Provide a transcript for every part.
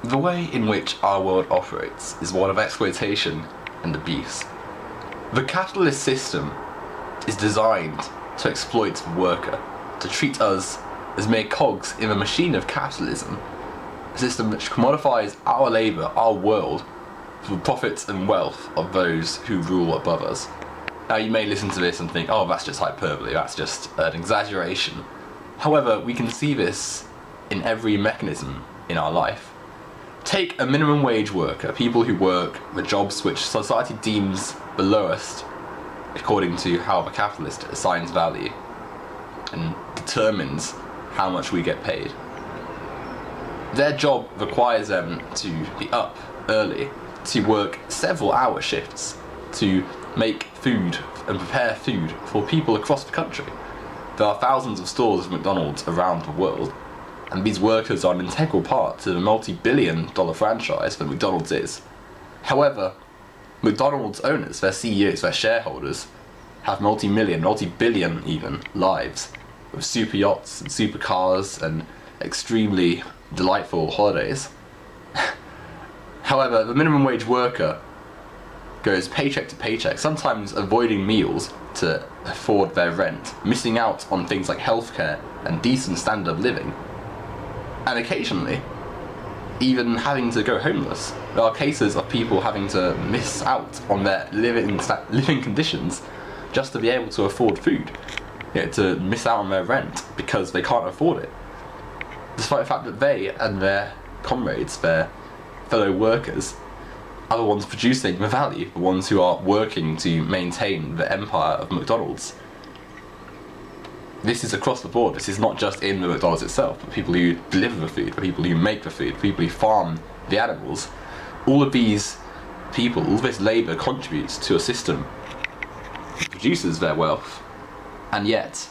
The way in which our world operates is one of exploitation and abuse. The capitalist system is designed to exploit the worker, to treat us as mere cogs in a machine of capitalism, a system which commodifies our labour, our world, for the profits and wealth of those who rule above us. Now you may listen to this and think, oh, that's just hyperbole, that's just an exaggeration. However, we can see this in every mechanism in our life. Take a minimum wage worker, people who work the jobs which society deems the lowest according to how the capitalist assigns value and determines how much we get paid. Their job requires them to be up early, to work several hour shifts, to make food and prepare food for people across the country. There are thousands of stores of McDonald's around the world, and these workers are an integral part to the multi-billion-dollar franchise that McDonald's is. However, McDonald's owners, their CEOs, their shareholders, have multi-million, multi-billion even, lives, with super yachts and super cars and extremely delightful holidays. However, the minimum wage worker goes paycheck to paycheck, sometimes avoiding meals to afford their rent, missing out on things like healthcare and decent standard of living, and occasionally even having to go homeless. There are cases of people having to miss out on their living conditions just to be able to afford food, to miss out on their rent because they can't afford it, despite the fact that they and their comrades, their fellow workers, are the ones producing the value, the ones who are working to maintain the empire of McDonald's. This is across the board. This is not just in the McDonald's itself, but people who deliver the food, the people who make the food, people who farm the animals. All of these people, all this labour contributes to a system that produces their wealth, and yet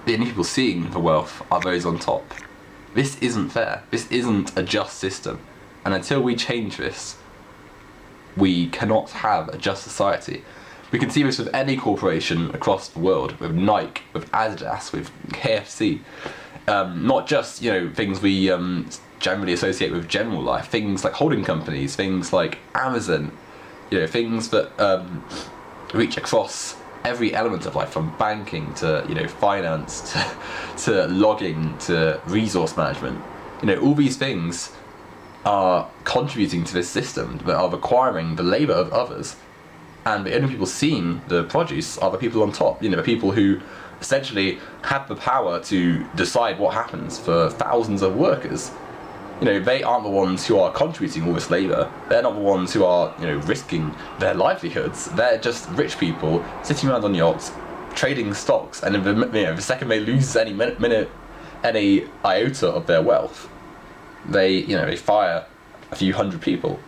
the only people seeing the wealth are those on top. This isn't fair. This isn't a just system. And until we change this, we cannot have a just society. We can see this with any corporation across the world, with Nike, with Adidas, with KFC. Not just, things we generally associate with general life, things like holding companies, things like Amazon, things that reach across every element of life, from banking to finance to logging to resource management. All these things are contributing to this system, but are requiring the labour of others. And the only people seeing the produce are the people on top, the people who essentially have the power to decide what happens for thousands of workers. They aren't the ones who are contributing all this labour. They're not the ones who are, risking their livelihoods. They're just rich people sitting around on yachts, trading stocks, and the second they lose any iota of their wealth, they fire a few hundred people